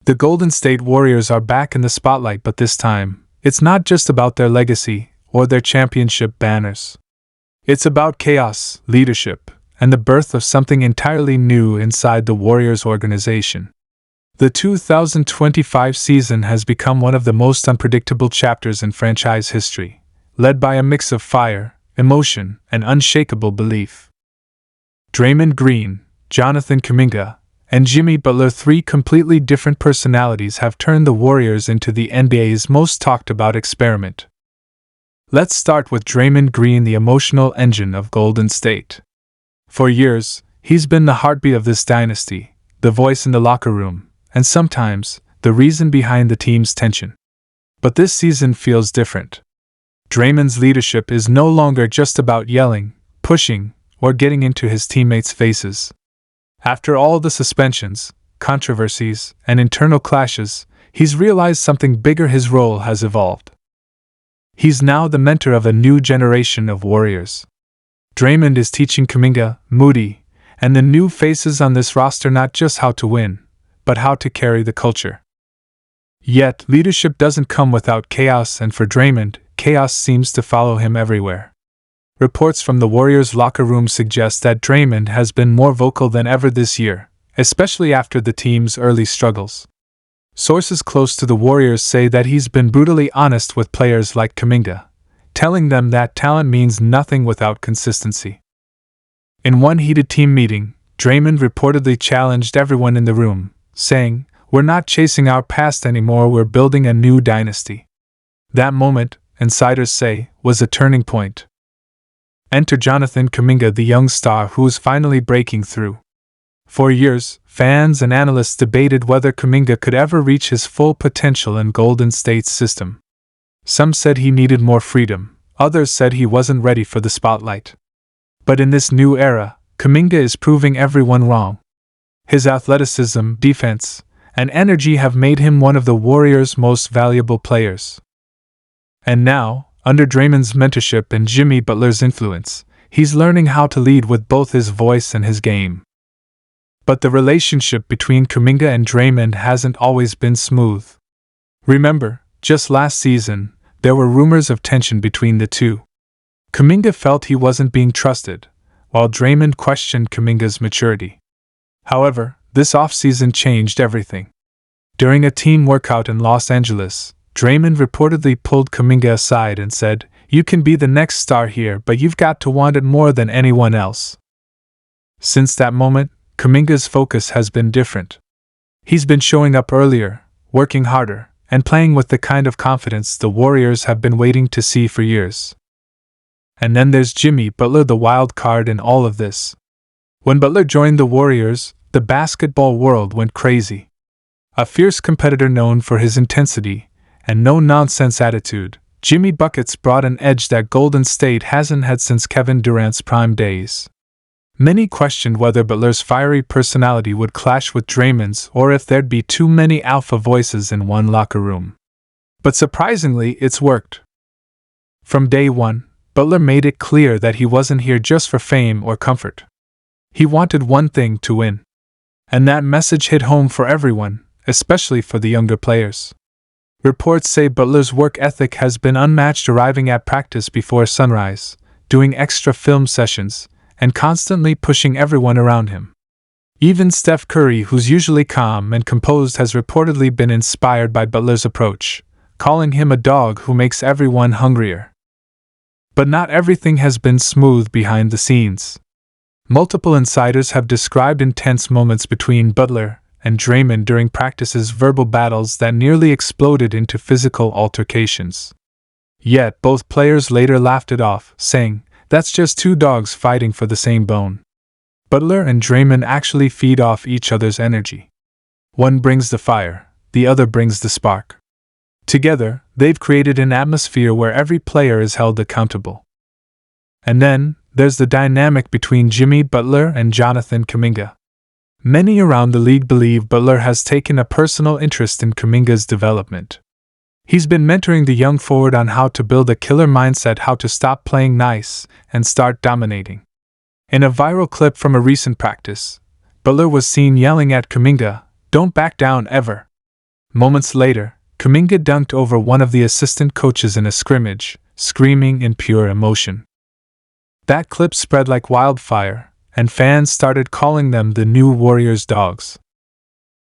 The Golden State Warriors are back in the spotlight, but this time, it's not just about their legacy or their championship banners. It's about chaos, leadership, and the birth of something entirely new inside the Warriors organization. The 2025 season has become one of the most unpredictable chapters in franchise history, led by a mix of fire, emotion, and unshakable belief. Draymond Green, Jonathan Kuminga, and Jimmy Butler, three completely different personalities, have turned the Warriors into the NBA's most talked about experiment. Let's start with Draymond Green, the emotional engine of Golden State. For years, he's been the heartbeat of this dynasty, the voice in the locker room, and sometimes, the reason behind the team's tension. But this season feels different. Draymond's leadership is no longer just about yelling, pushing, or getting into his teammates' faces. After all the suspensions, controversies, and internal clashes, he's realized something bigger: his role has evolved. He's now the mentor of a new generation of Warriors. Draymond is teaching Kuminga, Moody, and the new faces on this roster not just how to win, but how to carry the culture. Yet, leadership doesn't come without chaos, and for Draymond, chaos seems to follow him everywhere. Reports from the Warriors' locker room suggest that Draymond has been more vocal than ever this year, especially after the team's early struggles. Sources close to the Warriors say that he's been brutally honest with players like Kuminga, telling them that talent means nothing without consistency. In one heated team meeting, Draymond reportedly challenged everyone in the room, saying, "We're not chasing our past anymore, we're building a new dynasty." That moment, insiders say, was a turning point. Enter Jonathan Kuminga, the young star who's finally breaking through. For years, fans and analysts debated whether Kuminga could ever reach his full potential in Golden State's system. Some said he needed more freedom, others said he wasn't ready for the spotlight. But in this new era, Kuminga is proving everyone wrong. His athleticism, defense, and energy have made him one of the Warriors' most valuable players. And now, under Draymond's mentorship and Jimmy Butler's influence, he's learning how to lead with both his voice and his game. But the relationship between Kuminga and Draymond hasn't always been smooth. Remember, just last season, there were rumors of tension between the two. Kuminga felt he wasn't being trusted, while Draymond questioned Kuminga's maturity. However, this offseason changed everything. During a team workout in Los Angeles, Draymond reportedly pulled Kuminga aside and said, "You can be the next star here, but you've got to want it more than anyone else." Since that moment, Kuminga's focus has been different. He's been showing up earlier, working harder, and playing with the kind of confidence the Warriors have been waiting to see for years. And then there's Jimmy Butler, the wild card in all of this. When Butler joined the Warriors, the basketball world went crazy. A fierce competitor known for his intensity and no-nonsense attitude, Jimmy Buckets brought an edge that Golden State hasn't had since Kevin Durant's prime days. Many questioned whether Butler's fiery personality would clash with Draymond's or if there'd be too many alpha voices in one locker room. But surprisingly, it's worked. From day one, Butler made it clear that he wasn't here just for fame or comfort. He wanted one thing: to win. And that message hit home for everyone, especially for the younger players. Reports say Butler's work ethic has been unmatched, arriving at practice before sunrise, doing extra film sessions, and constantly pushing everyone around him. Even Steph Curry, who's usually calm and composed, has reportedly been inspired by Butler's approach, calling him a dog who makes everyone hungrier. But not everything has been smooth behind the scenes. Multiple insiders have described intense moments between Butler and Draymond during practices, verbal battles that nearly exploded into physical altercations. Yet both players later laughed it off, saying, "That's just two dogs fighting for the same bone." Butler and Draymond actually feed off each other's energy. One brings the fire, the other brings the spark. Together, they've created an atmosphere where every player is held accountable. And then, there's the dynamic between Jimmy Butler and Jonathan Kuminga. Many around the league believe Butler has taken a personal interest in Kuminga's development. He's been mentoring the young forward on how to build a killer mindset, how to stop playing nice and start dominating. In a viral clip from a recent practice, Butler was seen yelling at Kuminga, "Don't back down ever." Moments later, Kuminga dunked over one of the assistant coaches in a scrimmage, screaming in pure emotion. That clip spread like wildfire, and fans started calling them the new Warriors dogs.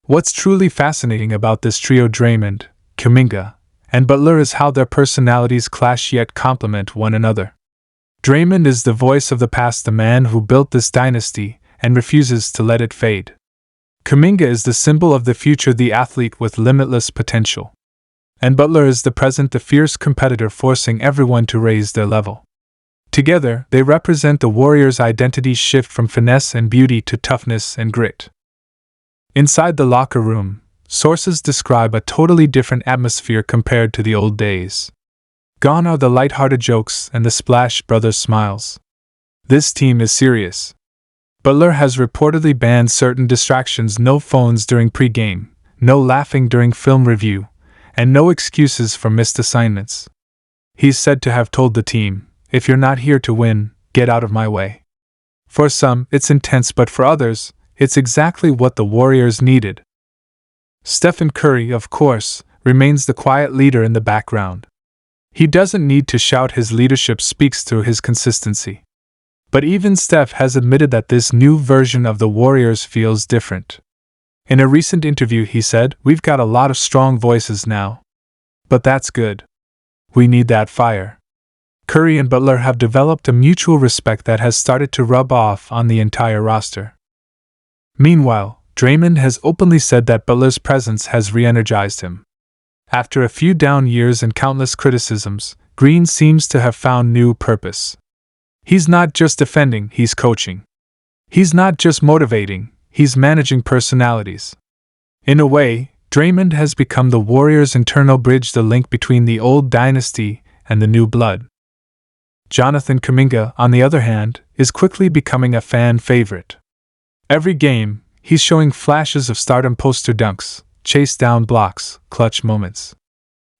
What's truly fascinating about this trio, Draymond, Kuminga, and Butler, is how their personalities clash yet complement one another. Draymond is the voice of the past, the man who built this dynasty and refuses to let it fade. Kuminga is the symbol of the future, the athlete with limitless potential. And Butler is the present, the fierce competitor forcing everyone to raise their level. Together, they represent the Warriors' identity shift from finesse and beauty to toughness and grit. Inside the locker room, sources describe a totally different atmosphere compared to the old days. Gone are the light-hearted jokes and the Splash Brothers smiles. This team is serious. Butler has reportedly banned certain distractions: no phones during pre-game, no laughing during film review, and no excuses for missed assignments. He's said to have told the team, "If you're not here to win, get out of my way." For some, it's intense, but for others, it's exactly what the Warriors needed. Stephen Curry, of course, remains the quiet leader in the background. He doesn't need to shout, his leadership speaks through his consistency. But even Steph has admitted that this new version of the Warriors feels different. In a recent interview, he said, "We've got a lot of strong voices now. But that's good. We need that fire." Curry and Butler have developed a mutual respect that has started to rub off on the entire roster. Meanwhile, Draymond has openly said that Butler's presence has re-energized him. After a few down years and countless criticisms, Green seems to have found new purpose. He's not just defending, he's coaching. He's not just motivating, he's managing personalities. In a way, Draymond has become the Warriors' internal bridge, the link between the old dynasty and the new blood. Jonathan Kuminga, on the other hand, is quickly becoming a fan favorite. Every game, he's showing flashes of stardom: poster dunks, chase down blocks, clutch moments.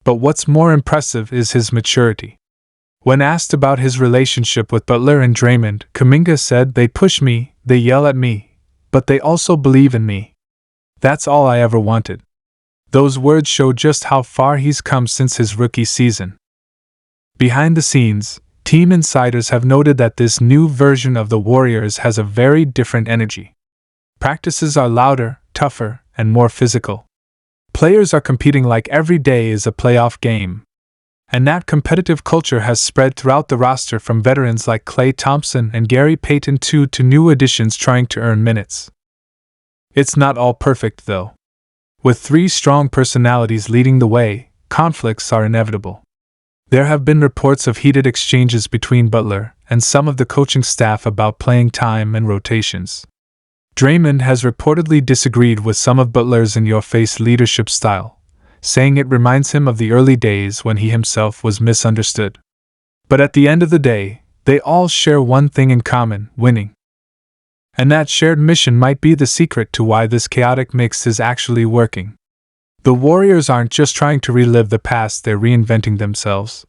But what's more impressive is his maturity. When asked about his relationship with Butler and Draymond, Kuminga said, "They push me, they yell at me, but they also believe in me. That's all I ever wanted." Those words show just how far he's come since his rookie season. Behind the scenes, team insiders have noted that this new version of the Warriors has a very different energy. Practices are louder, tougher, and more physical. Players are competing like every day is a playoff game. And that competitive culture has spread throughout the roster, from veterans like Klay Thompson and Gary Payton to new additions trying to earn minutes. It's not all perfect, though. With three strong personalities leading the way, conflicts are inevitable. There have been reports of heated exchanges between Butler and some of the coaching staff about playing time and rotations. Draymond has reportedly disagreed with some of Butler's in-your-face leadership style, saying it reminds him of the early days when he himself was misunderstood. But at the end of the day, they all share one thing in common: winning. And that shared mission might be the secret to why this chaotic mix is actually working. The Warriors aren't just trying to relive the past, they're reinventing themselves.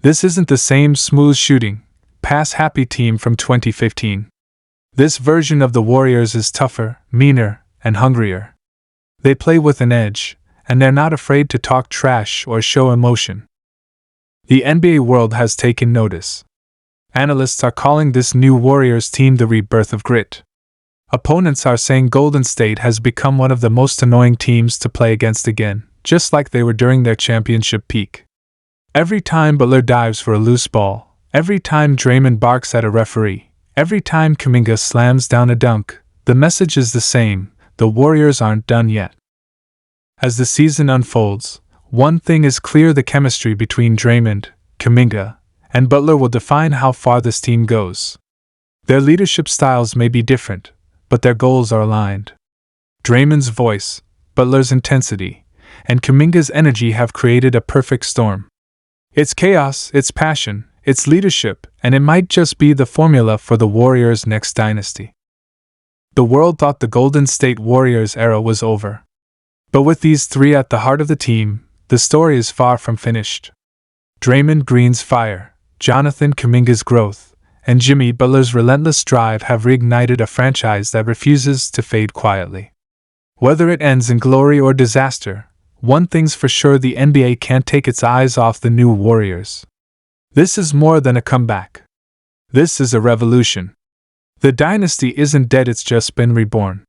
This isn't the same smooth shooting, pass-happy team from 2015. This version of the Warriors is tougher, meaner, and hungrier. They play with an edge, and they're not afraid to talk trash or show emotion. The NBA world has taken notice. Analysts are calling this new Warriors team the rebirth of grit. Opponents are saying Golden State has become one of the most annoying teams to play against again, just like they were during their championship peak. Every time Butler dives for a loose ball, every time Draymond barks at a referee, every time Kuminga slams down a dunk, the message is the same: the Warriors aren't done yet. As the season unfolds, one thing is clear: the chemistry between Draymond, Kuminga, and Butler will define how far this team goes. Their leadership styles may be different, but their goals are aligned. Draymond's voice, Butler's intensity, and Kuminga's energy have created a perfect storm. It's chaos, it's passion, it's leadership, and it might just be the formula for the Warriors' next dynasty. The world thought the Golden State Warriors era was over. But with these three at the heart of the team, the story is far from finished. Draymond Green's fire, Jonathan Kuminga's growth, and Jimmy Butler's relentless drive have reignited a franchise that refuses to fade quietly. Whether it ends in glory or disaster, one thing's for sure: the NBA can't take its eyes off the new Warriors. This is more than a comeback. This is a revolution. The dynasty isn't dead, it's just been reborn.